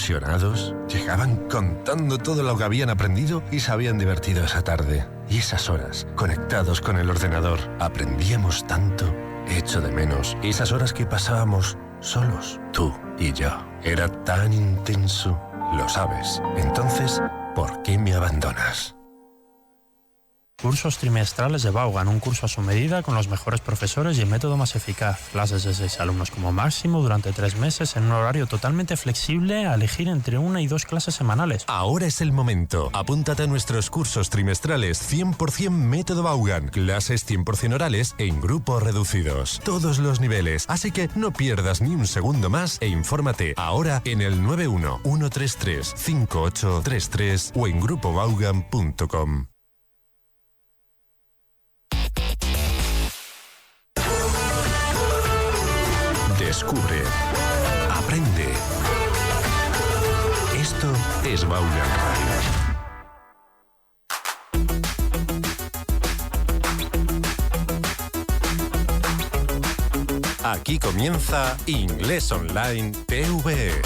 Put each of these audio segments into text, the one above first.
ilusionados, llegaban contando todo lo que habían aprendido y se habían divertido esa tarde. Y esas horas, conectados con el ordenador, aprendíamos tanto. Echo de menos esas horas que pasábamos solos, tú y yo. Era tan intenso, lo sabes. Entonces, ¿por qué me abandonas? Cursos trimestrales de Vaughan, un curso a su medida con los mejores profesores y el método más eficaz. Clases de 6 alumnos como máximo durante 3 meses en un horario totalmente flexible a elegir entre 1 y 2 clases semanales. Ahora es el momento. Apúntate a nuestros cursos trimestrales 100% método Vaughan. Clases 100% orales en grupos reducidos. Todos los niveles. Así que no pierdas ni un segundo más e infórmate ahora en el 91 133 5833 o en grupovaughan.com. Descubre, aprende. Esto es Vaughan Radio. Aquí comienza Inglés Online TVE.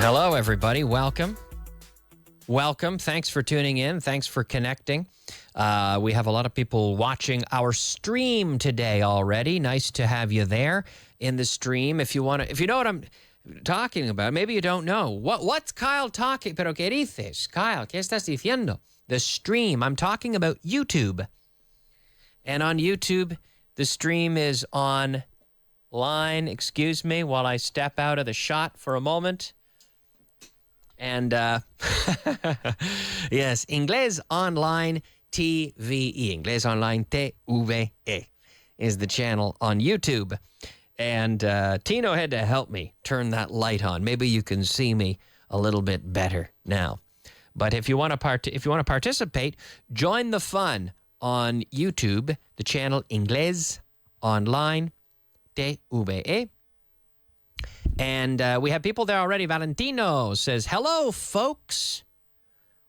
Hello, everybody. Welcome. Welcome. Thanks for tuning in. Thanks for connecting. We have a lot of people watching our stream today already. Nice to have you there in the stream. If you know what I'm talking about, maybe you don't know. What's Kyle talking? Pero ¿qué dices? Kyle, ¿qué estás diciendo? The stream. I'm talking about YouTube. And on YouTube, the stream is online. Excuse me while I step out of the shot for a moment. And, yes, Inglés Online TVE. Inglés Online TVE is the channel on YouTube. And Tino had to help me turn that light on. Maybe you can see me a little bit better now. But if you want to participate, join the fun on YouTube, the channel Inglés Online TVE. And we have people there already. Valentino says, hello, folks,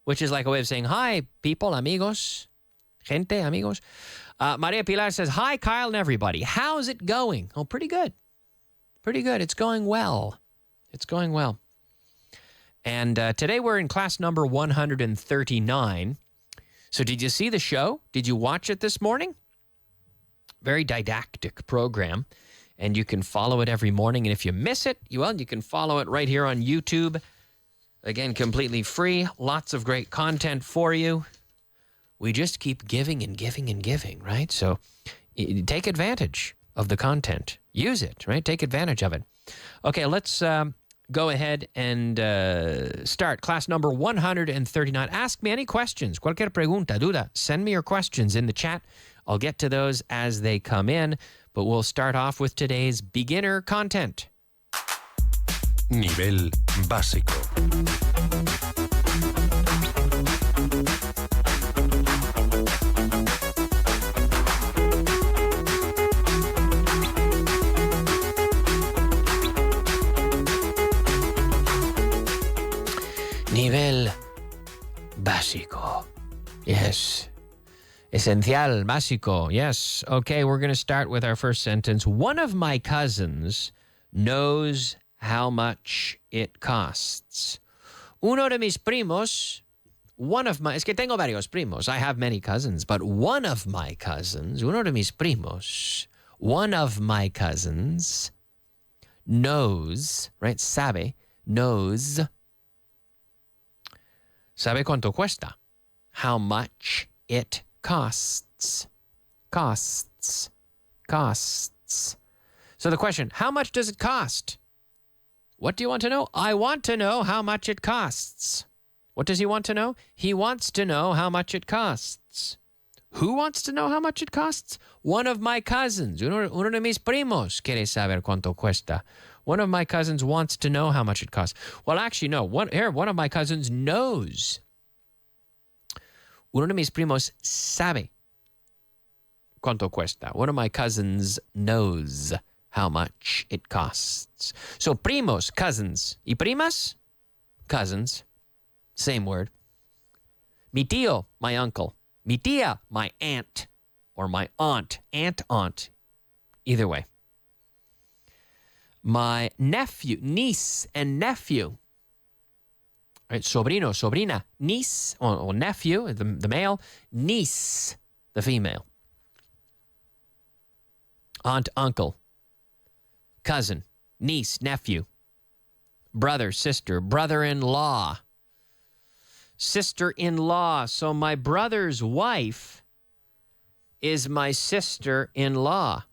which is like a way of saying, hi, people, amigos, gente, amigos. Maria Pilar says, hi, Kyle and everybody. How's it going? Oh, pretty good. Pretty good. It's going well. It's going well. And today we're in class number 139. So did you see the show? Did you watch it this morning? Very didactic program. And you can follow it every morning. And if you miss it, you can follow it right here on YouTube. Again, completely free. Lots of great content for you. We just keep giving and giving and giving, right? So take advantage of the content. Use it, right? Take advantage of it. Okay, let's go ahead and start. Class number 139. Ask me any questions. Cualquier pregunta, duda. Send me your questions in the chat. I'll get to those as they come in. But we'll start off with today's beginner content. Nivel básico. Nivel básico. Yes. Esencial, básico, yes. Okay, we're going to start with our first sentence. One of my cousins knows how much it costs. Uno de mis primos, es que tengo varios primos. I have many cousins, but one of my cousins, uno de mis primos, one of my cousins knows, right, knows, sabe cuánto cuesta, how much it costs. So the question, how much does it cost? What do you want to know? I want to know how much it costs. What does he want to know? He wants to know how much it costs. Who wants to know how much it costs? One of my cousins. Uno de mis primos quiere saber cuánto cuesta. One of my cousins wants to know how much it costs. Well, actually, no. One of my cousins knows. Uno de mis primos sabe cuánto cuesta. One of my cousins knows how much it costs. So primos, cousins. Y primas? Cousins. Same word. Mi tío, my uncle. Mi tía, my aunt. Or my aunt. Aunt. Either way. My nephew, niece and nephew. Right, sobrino, sobrina. Niece, or nephew, the male. Niece, the female. Aunt, uncle. Cousin, niece, nephew. Brother, sister, brother-in-law. Sister-in-law. So my brother's wife is my sister-in-law.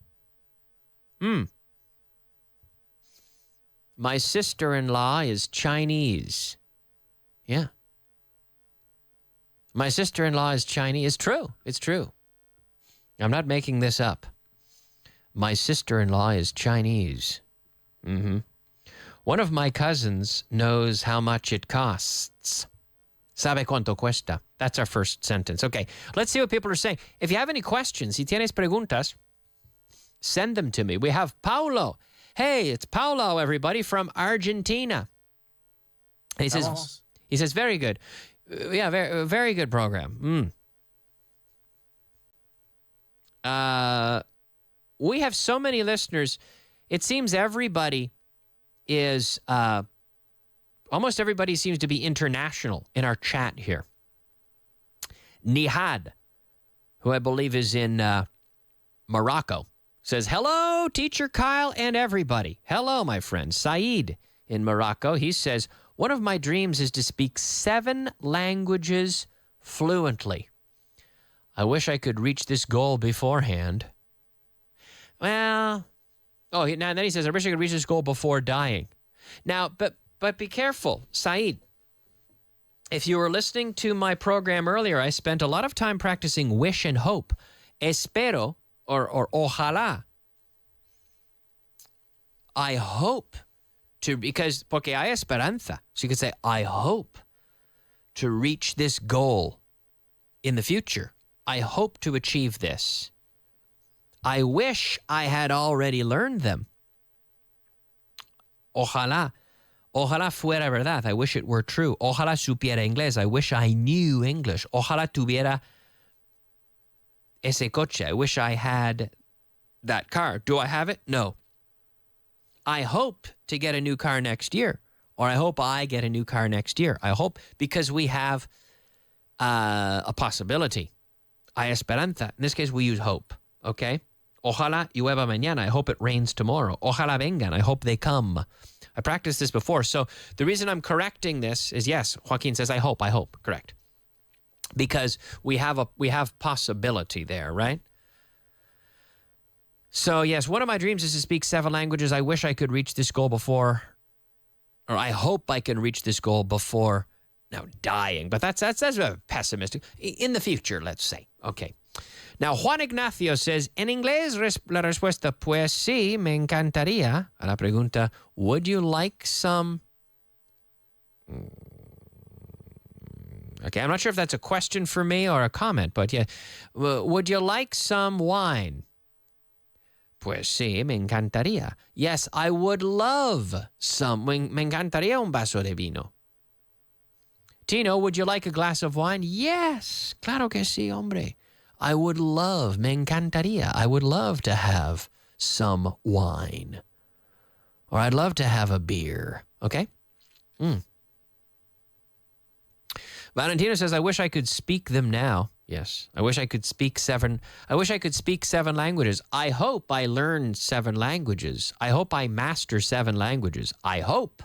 My sister-in-law is Chinese. Yeah. My sister-in-law is Chinese. It's true. It's true. I'm not making this up. My sister-in-law is Chinese. One of my cousins knows how much it costs. Sabe cuánto cuesta. That's our first sentence. Okay, let's see what people are saying. If you have any questions, si tienes preguntas, send them to me. We have Paulo. Hey, it's Paulo, everybody, from Argentina. He says, very good. Yeah, very, very good program. We have so many listeners. It seems everybody is, almost everybody seems to be international in our chat here. Nihad, who I believe is in Morocco, says, hello, Teacher Kyle and everybody. Hello, my friend. Saeed in Morocco, he says, one of my dreams is to speak 7 languages fluently. I wish I could reach this goal beforehand. Well, and then he says, I wish I could reach this goal before dying. Now, but be careful, Saeed. If you were listening to my program earlier, I spent a lot of time practicing wish and hope. Espero, or ojalá. I hope to, porque hay esperanza. So you could say, I hope to reach this goal in the future. I hope to achieve this. I wish I had already learned them. Ojalá. Ojalá fuera verdad. I wish it were true. Ojalá supiera inglés. I wish I knew English. Ojalá tuviera ese coche. I wish I had that car. Do I have it? No. I hope to get a new car next year. Or I hope I get a new car next year. I hope, because we have a possibility. Hay esperanza. In this case, we use hope. Okay? Ojalá llueva mañana. I hope it rains tomorrow. Ojalá vengan. I hope they come. I practiced this before. So the reason I'm correcting this is, yes, Joaquin says, I hope. Correct. Because we have possibility there, right? So yes, one of my dreams is to speak 7 languages. I wish I could reach this goal before, or I hope I can reach this goal before dying. But that's pessimistic. In the future, let's say. Okay. Now, Juan Ignacio says, en inglés, la respuesta, pues sí, me encantaría. A la pregunta, would you like some... Okay, I'm not sure if that's a question for me or a comment, but yeah. Would you like some wine? Pues sí, me encantaría. Yes, I would love some. Me encantaría un vaso de vino. Tino, would you like a glass of wine? Yes, claro que sí, hombre. I would love, me encantaría. I would love to have some wine. Or I'd love to have a beer. Okay? Valentino says, I wish I could speak them now. Yes. I wish I could speak 7 languages. I hope I learn 7 languages. I hope I master 7 languages. I hope.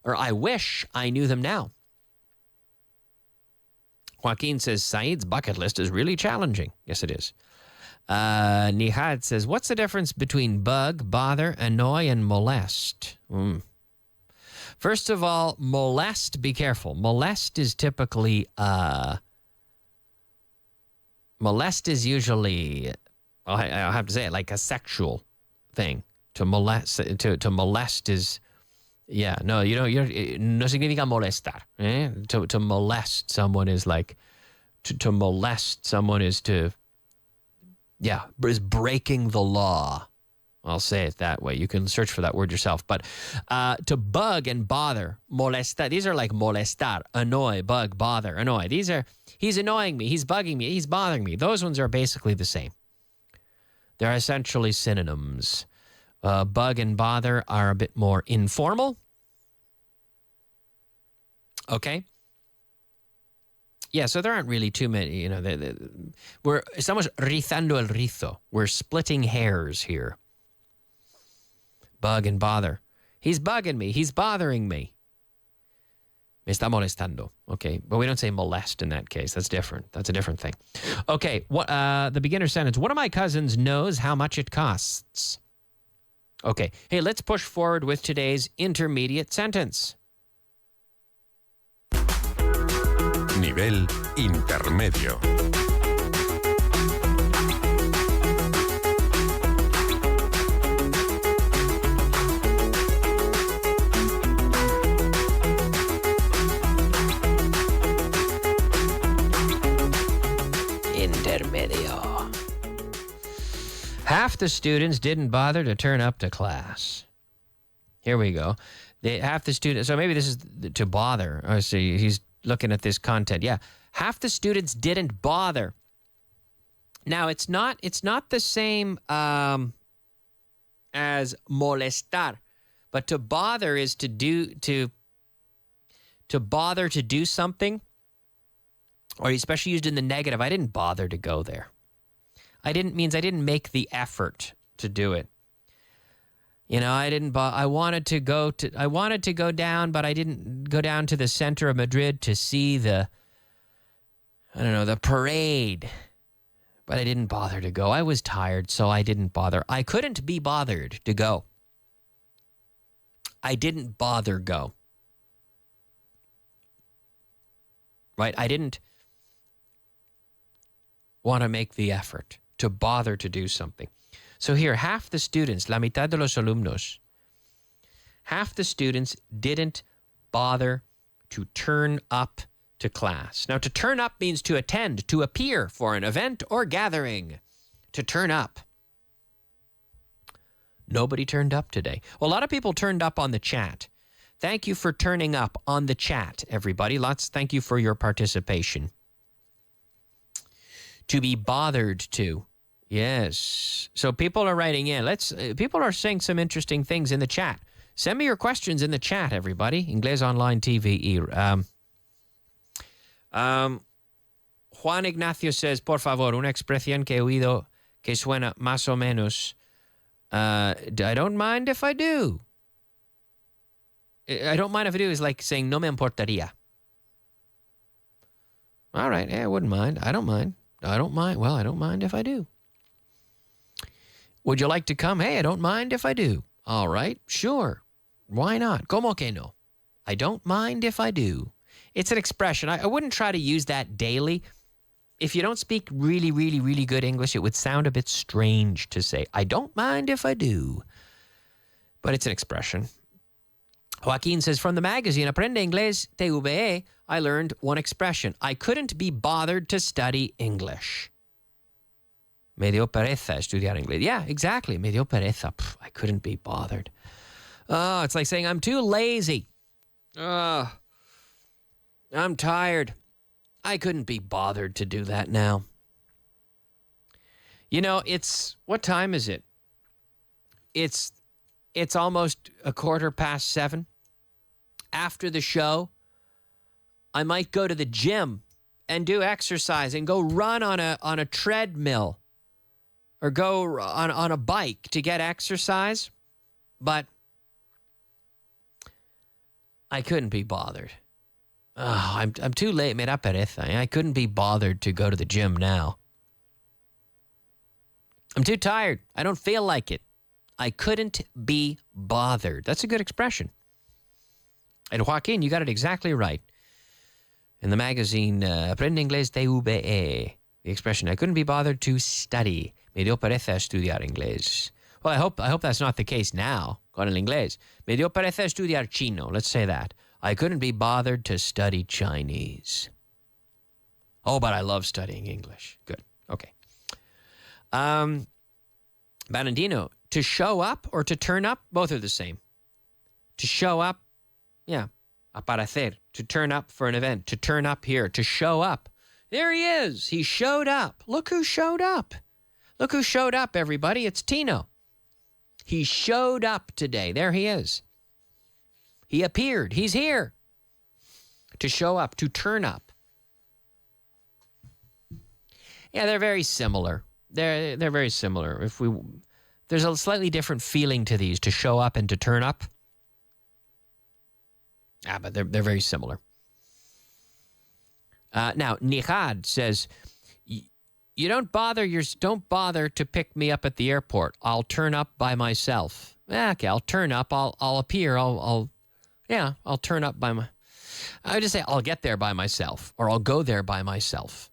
Or I wish I knew them now. Joaquin says, Saeed's bucket list is really challenging. Yes, it is. Nihad says, what's the difference between bug, bother, annoy, and molest? First of all, molest, be careful. Molest is typically, molest is usually, I'll have to say it, like a sexual thing. To molest is, yeah, no, no significa molestar. To molest someone is like, to molest someone is to, is breaking the law. I'll say it that way. You can search for that word yourself. But to bug and bother, molestar, these are like molestar, annoy, bug, bother, annoy. These are, he's annoying me, he's bugging me, he's bothering me. Those ones are basically the same. They're essentially synonyms. Bug and bother are a bit more informal. Okay? Yeah, so there aren't really too many, estamos rizando el rizo. We're splitting hairs here. Bug and bother. He's bugging me. He's bothering me. Me está molestando. Okay, but we don't say molest in that case. That's different. That's a different thing. Okay, the beginner sentence. One of my cousins knows how much it costs. Okay, hey, let's push forward with today's intermediate sentence. Nivel intermedio. Intermedio. Half the students didn't bother to turn up to class. Here we go. Half the students, so maybe this is to bother. Oh, see, he's looking at this content. Yeah. Half the students didn't bother. Now, it's not the same as molestar, but to bother is to bother to do something, or especially used in the negative. I didn't bother to go there. I didn't make the effort to do it. I wanted to go down, but I didn't go down to the center of Madrid to see the parade. But I didn't bother to go. I was tired, so I didn't bother. I couldn't be bothered to go. I didn't bother go. Right? I didn't want to make the effort to bother to do something. So here, half the students, la mitad de los alumnos, half the students didn't bother to turn up to class. Now, to turn up means to attend, to appear for an event or gathering. To turn up. Nobody turned up today. Well, a lot of people turned up on the chat. Thank you for turning up on the chat, everybody. Thank you for your participation. To be bothered to. Yes. So people are writing in. People are saying some interesting things in the chat. Send me your questions in the chat, everybody. Inglés Online TVE. Juan Ignacio says, por favor, una expresión que he oído que suena más o menos. I don't mind if I do. I don't mind if I do is like saying no me importaría. All right. I wouldn't mind. I don't mind. Well, I don't mind if I do. Would you like to come? Hey, I don't mind if I do. All right, sure. Why not? Como que no? I don't mind if I do. It's an expression. I wouldn't try to use that daily. If you don't speak really, really, really good English, it would sound a bit strange to say, I don't mind if I do. But it's an expression. Joaquin says, from the magazine Aprende Inglés TVE, I learned one expression. I couldn't be bothered to study English. Me dio pereza estudiar inglés. Yeah, exactly. Me dio pereza. I couldn't be bothered. Oh, it's like saying I'm too lazy. I'm tired. I couldn't be bothered to do that now. What time is it? It's almost 7:15. After the show, I might go to the gym and do exercise and go run on a treadmill or go on a bike to get exercise, but I couldn't be bothered. Oh, I'm too late. Me da pereza. I couldn't be bothered to go to the gym now. I'm too tired. I don't feel like it. I couldn't be bothered. That's a good expression. And Joaquin, you got it exactly right. In the magazine Aprende Inglés TVE, the expression, I couldn't be bothered to study. Me dio pereza estudiar inglés. Well, I hope that's not the case now, con el inglés. Me dio pereza estudiar chino. Let's say that. I couldn't be bothered to study Chinese. Oh, but I love studying English. Good. Okay. Bernardino, to show up or to turn up, both are the same. To show up, yeah, aparecer, to turn up for an event, to turn up here, to show up. There he is. He showed up. Look who showed up. Look who showed up, everybody. It's Tino. He showed up today. There he is. He appeared. He's here. To show up, to turn up. Yeah, they're very similar. They're very similar. There's a slightly different feeling to these, to show up and to turn up. But they're very similar. Now, Nihad says, you don't bother to pick me up at the airport. I'll turn up by myself. Okay, I'll turn up. I'll appear. I'll turn up by I would just say I'll get there by myself, or I'll go there by myself.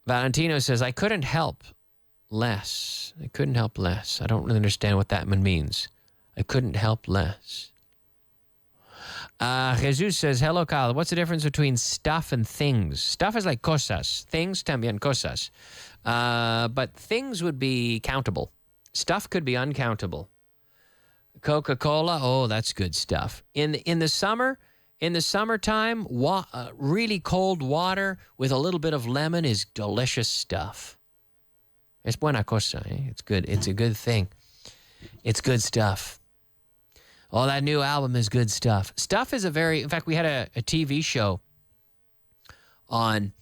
Valentino says, I couldn't help less. I couldn't help less. I don't really understand what that means. I couldn't help less. Jesus says, hello, Kyle. What's the difference between stuff and things? Stuff is like cosas. Things también cosas. But things would be countable. Stuff could be uncountable. Coca-Cola, oh, that's good stuff. In the summertime, really cold water with a little bit of lemon is delicious stuff. Es buena cosa. Eh? It's good. It's a good thing. It's good stuff. Oh, that new album is good stuff. Stuff is in fact, we had a TV show on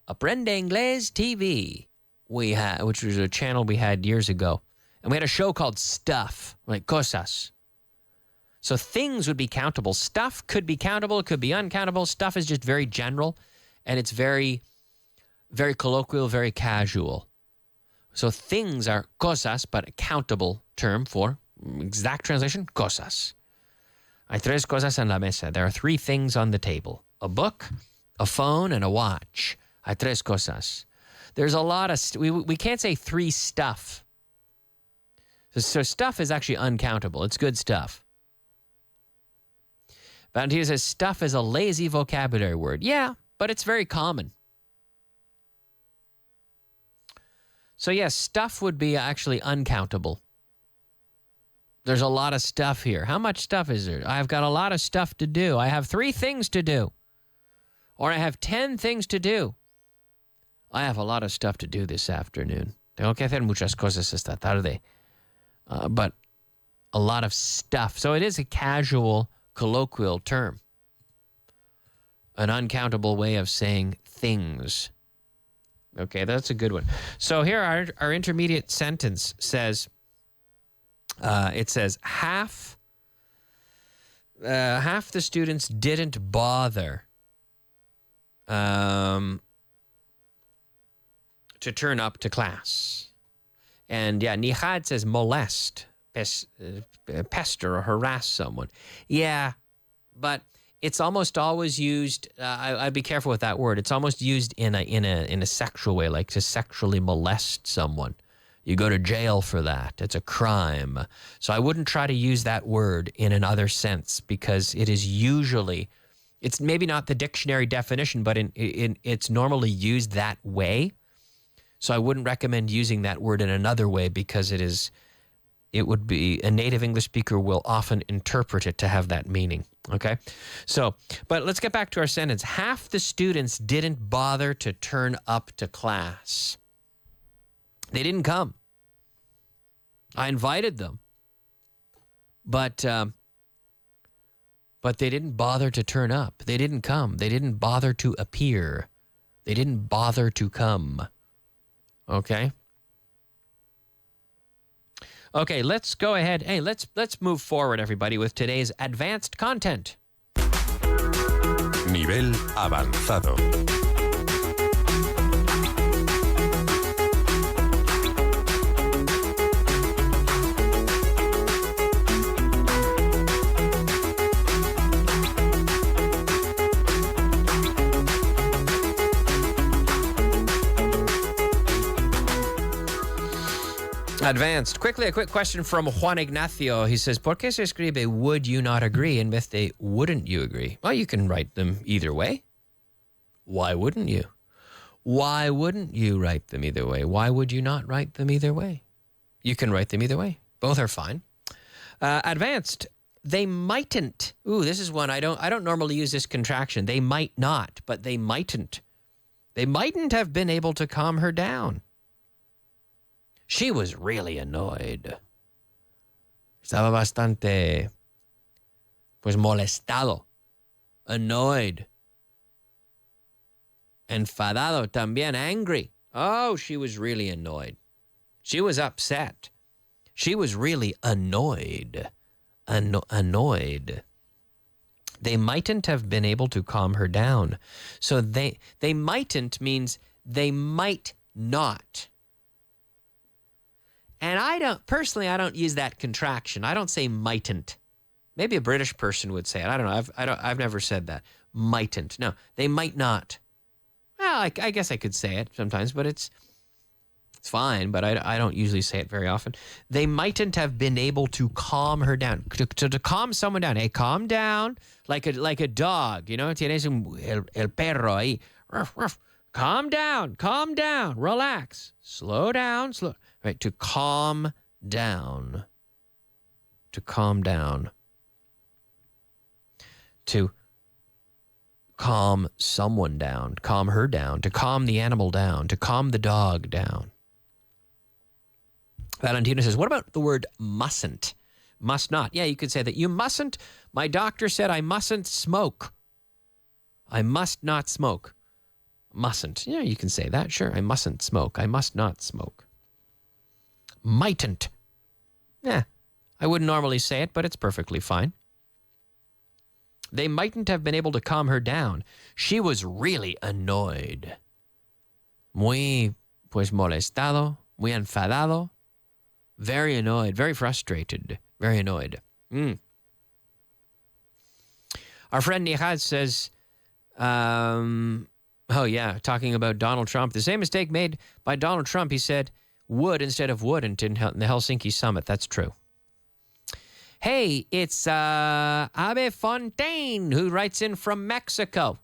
Aprende Inglés TV, which was a channel we had years ago. And we had a show called Stuff, like cosas. So things would be countable. Stuff could be countable, it could be uncountable. Stuff is just very general, and it's very, very colloquial, very casual. So things are cosas, but a countable term for exact translation, cosas. Hay tres cosas en la mesa. There are three things on the table. A book, a phone, and a watch. Hay tres cosas. There's a lot of... we can't say three stuff. So stuff is actually uncountable. It's good stuff. Valentino says stuff is a lazy vocabulary word. Yeah, but it's very common. So yes, stuff would be actually uncountable. There's a lot of stuff here. How much stuff is there? I've got a lot of stuff to do. I have 3 things to do. Or I have 10 things to do. I have a lot of stuff to do this afternoon. Tengo que hacer muchas cosas esta tarde. But a lot of stuff. So it is a casual, colloquial term. An uncountable way of saying things. Okay, that's a good one. So here our intermediate sentence says, it says half the students didn't bother to turn up to class. And yeah, Nihad says molest, pester or harass someone. Yeah, but it's almost always used. I'd be careful with that word. It's almost used in a sexual way, like to sexually molest someone. You go to jail for that. It's a crime. So I wouldn't try to use that word in another sense, because it is usually, it's maybe not the dictionary definition, but it's normally used that way. So I wouldn't recommend using that word in another way, because it would be, a native English speaker will often interpret it to have that meaning. Okay? So, but let's get back to our sentence. Half the students didn't bother to turn up to class. They didn't come. I invited them. But they didn't bother to turn up. They didn't come. They didn't bother to appear. They didn't bother to come. Okay? Okay, let's go ahead. Hey, let's move forward, everybody, with today's advanced content. Nivel avanzado. Advanced. Quickly, a quick question from Juan Ignacio. He says, ¿Por qué se escribe would you not agree en vez de wouldn't you agree? Well, you can write them either way. Why wouldn't you? Why wouldn't you write them either way? Why would you not write them either way? You can write them either way. Both are fine. Advanced. They mightn't. Ooh, this is one I don't normally use this contraction. They might not, but they mightn't. They mightn't have been able to calm her down. She was really annoyed. Estaba bastante, pues molestado, annoyed, enfadado también, angry. Oh, she was really annoyed. She was upset. She was really annoyed. Annoyed. They mightn't have been able to calm her down. So they mightn't means they might not. And I don't use that contraction. I don't say mightn't. Maybe a British person would say it. I don't know. I've never said that. Mightn't. No, they might not. Well, I guess I could say it sometimes, but it's fine, but I don't usually say it very often. They mightn't have been able to calm her down. To calm someone down. Hey, calm down like a dog, you know? Tienes el perro ahí. Ruff, ruff. Calm down, relax, slow down, right, to calm down, to calm someone down, calm her down, to calm the animal down, to calm the dog down. Valentina says, what about the word mustn't? Must not. Yeah, you could say that. You mustn't. My doctor said I mustn't smoke. I must not smoke. Mustn't. Yeah, you can say that. Sure, I mustn't smoke. I must not smoke. Mightn't. Yeah, I wouldn't normally say it, but it's perfectly fine. They mightn't have been able to calm her down. She was really annoyed. Muy, pues, molestado, muy enfadado. Very annoyed, very frustrated, very annoyed. Our friend Nihad says, oh, yeah, talking about Donald Trump. The same mistake made by Donald Trump. He said would instead of wouldn't in the Helsinki summit. That's true. Hey, it's Abe Fontaine who writes in from Mexico.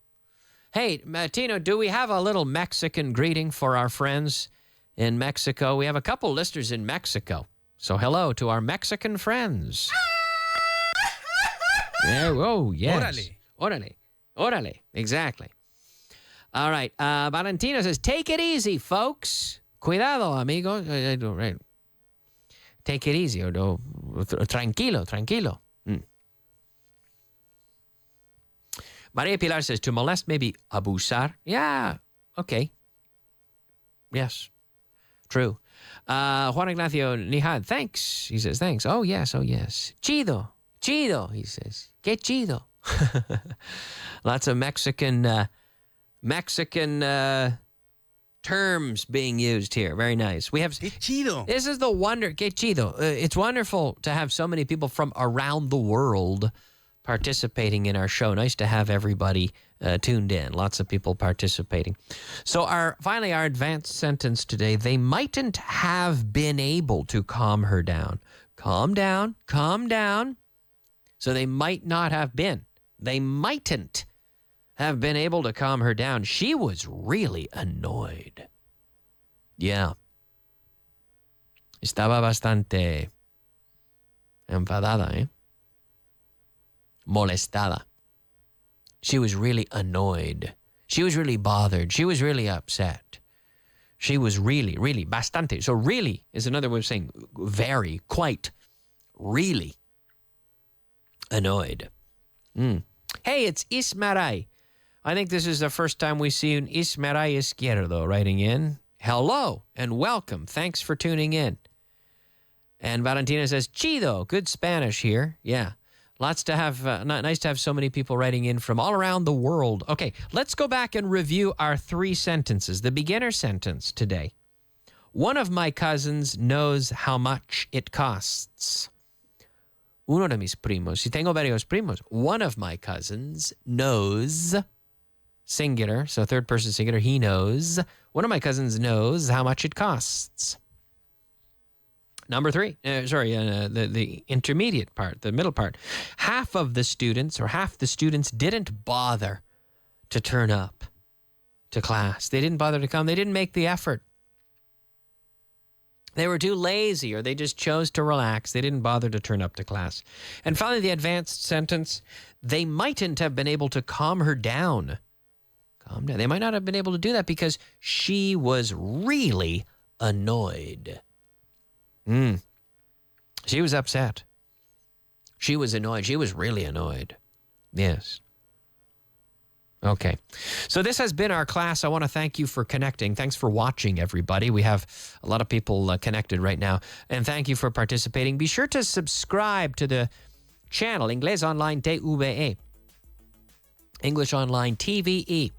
Hey, Tino, do we have a little Mexican greeting for our friends in Mexico? We have a couple listeners in Mexico. So hello to our Mexican friends. Oh, yes. Órale. Exactly. All right. Valentino says, take it easy, folks. Cuidado, amigos. Right. Take it easy. Or tranquilo. Maria Pilar says, to molest, maybe abusar. Yeah. Okay. Yes. True. Juan Ignacio Nihad, thanks. He says, thanks. Oh, yes. Chido, he says. Que chido. Lots of Mexican terms being used here. Very nice. We have. Que chido. This is the wonder. Que chido. It's wonderful to have so many people from around the world participating in our show. Nice to have everybody tuned in. Lots of people participating. So finally our advanced sentence today. They mightn't have been able to calm her down. Calm down. So they might not have been. They mightn't have been able to calm her down. She was really annoyed. Yeah. Estaba bastante enfadada, Molestada. She was really annoyed. She was really bothered. She was really upset. She was really, bastante. So really is another way of saying very, quite, really annoyed. Hey, it's Ismaray. I think this is the first time we see an Ismaray Izquierdo writing in. Hello and welcome. Thanks for tuning in. And Valentina says, chido, good Spanish here. Yeah. Lots to have, nice to have so many people writing in from all around the world. Okay, let's go back and review our 3 sentences. The beginner sentence today. One of my cousins knows how much it costs. Uno de mis primos. Si tengo varios primos. One of my cousins knows, singular, so third person singular, he knows. One of my cousins knows how much it costs. Number three, the intermediate part, the middle part. Half the students didn't bother to turn up to class. They didn't bother to come. They didn't make the effort. They were too lazy, or they just chose to relax. They didn't bother to turn up to class. And finally, the advanced sentence, they mightn't have been able to calm her down. Calm down. They might not have been able to do that because she was really annoyed. She was upset. She was annoyed. She was really annoyed. Yes. Okay. So this has been our class. I want to thank you for connecting. Thanks for watching, everybody. We have a lot of people connected right now. And thank you for participating. Be sure to subscribe to the channel, Inglés Online TVE. English Online TVE.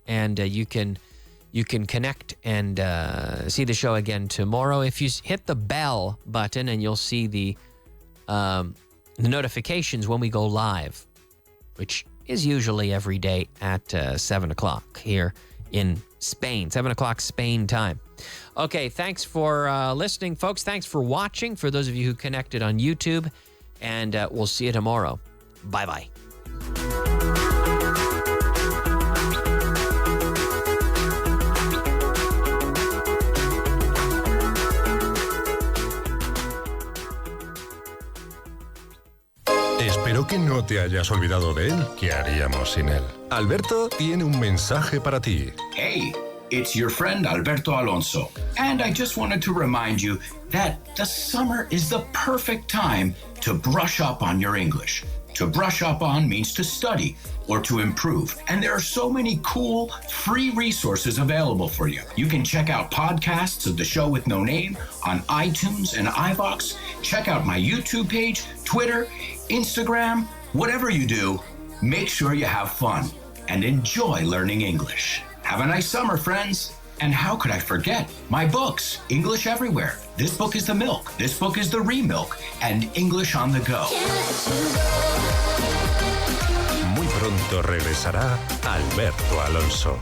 And you can connect and see the show again tomorrow. If you hit the bell button, and you'll see the notifications when we go live, which is usually every day at 7 o'clock here in Spain, 7 o'clock Spain time. Okay, thanks for listening, folks. Thanks for watching, for those of you who connected on YouTube, and we'll see you tomorrow. Bye-bye. Espero que no te hayas olvidado de él. ¿Qué haríamos sin él? Alberto tiene un mensaje para ti. Hey, it's your friend Alberto Alonso. And I just wanted to remind you that the summer is the perfect time to brush up on your English. To brush up on means to study or to improve. And there are so many cool, free resources available for you. You can check out podcasts of The Show with No Name on iTunes and iVoox. Check out my YouTube page, Twitter, Instagram. Whatever you do, make sure you have fun and enjoy learning English. Have a nice summer, friends. And how could I forget my books, English Everywhere. This book is the milk. This book is the remilk. And English on the go. Muy pronto regresará Alberto Alonso.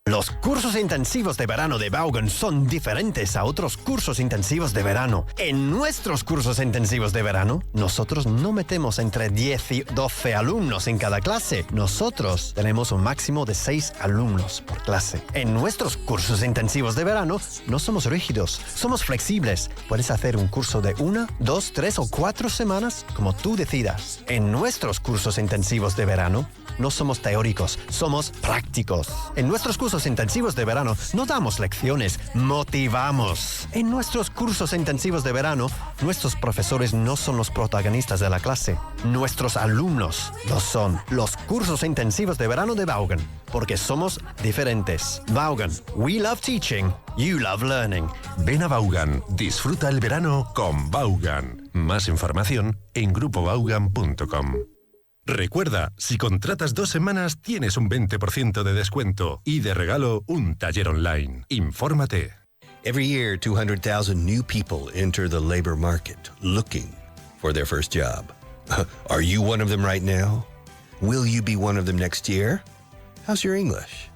Los cursos intensivos de verano de Vaughan son diferentes a otros cursos intensivos de verano. En nuestros cursos intensivos de verano, nosotros no metemos entre 10 y 12 alumnos en cada clase. Nosotros tenemos un máximo de 6 alumnos por clase. En nuestros cursos intensivos de verano, no somos rígidos, somos flexibles. Puedes hacer un curso de 1, 2, 3 o 4 semanas, como tú decidas. En nuestros cursos intensivos de verano, no somos teóricos, somos prácticos. En nuestros cursos intensivos de verano no damos lecciones, motivamos. En nuestros cursos intensivos de verano, nuestros profesores no son los protagonistas de la clase. Nuestros alumnos lo son. Los cursos intensivos de verano de Vaughan, porque somos diferentes. Vaughan, we love teaching, you love learning. Ven a Vaughan, disfruta el verano con Vaughan. Más información en grupovaughan.com. Recuerda, si contratas 2 semanas tienes un 20% de descuento y de regalo un taller online. Infórmate. Every year, 200,000 new people enter the labor market looking for their first job. Are you one of them right now? Will you be one of them next year? How's your English?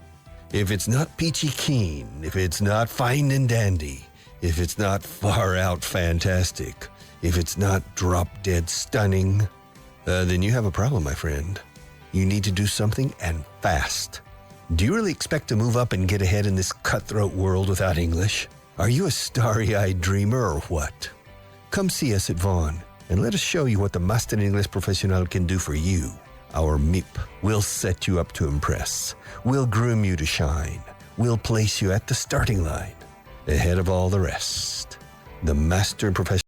If it's not peachy keen, if it's not fine and dandy, if it's not far out fantastic, if it's not drop dead stunning, then you have a problem, my friend. You need to do something, and fast. Do you really expect to move up and get ahead in this cutthroat world without English? Are you a starry-eyed dreamer or what? Come see us at Vaughan, and let us show you what the Master English Professional can do for you. Our MIP will set you up to impress. We'll groom you to shine. We'll place you at the starting line, ahead of all the rest. The Master Professional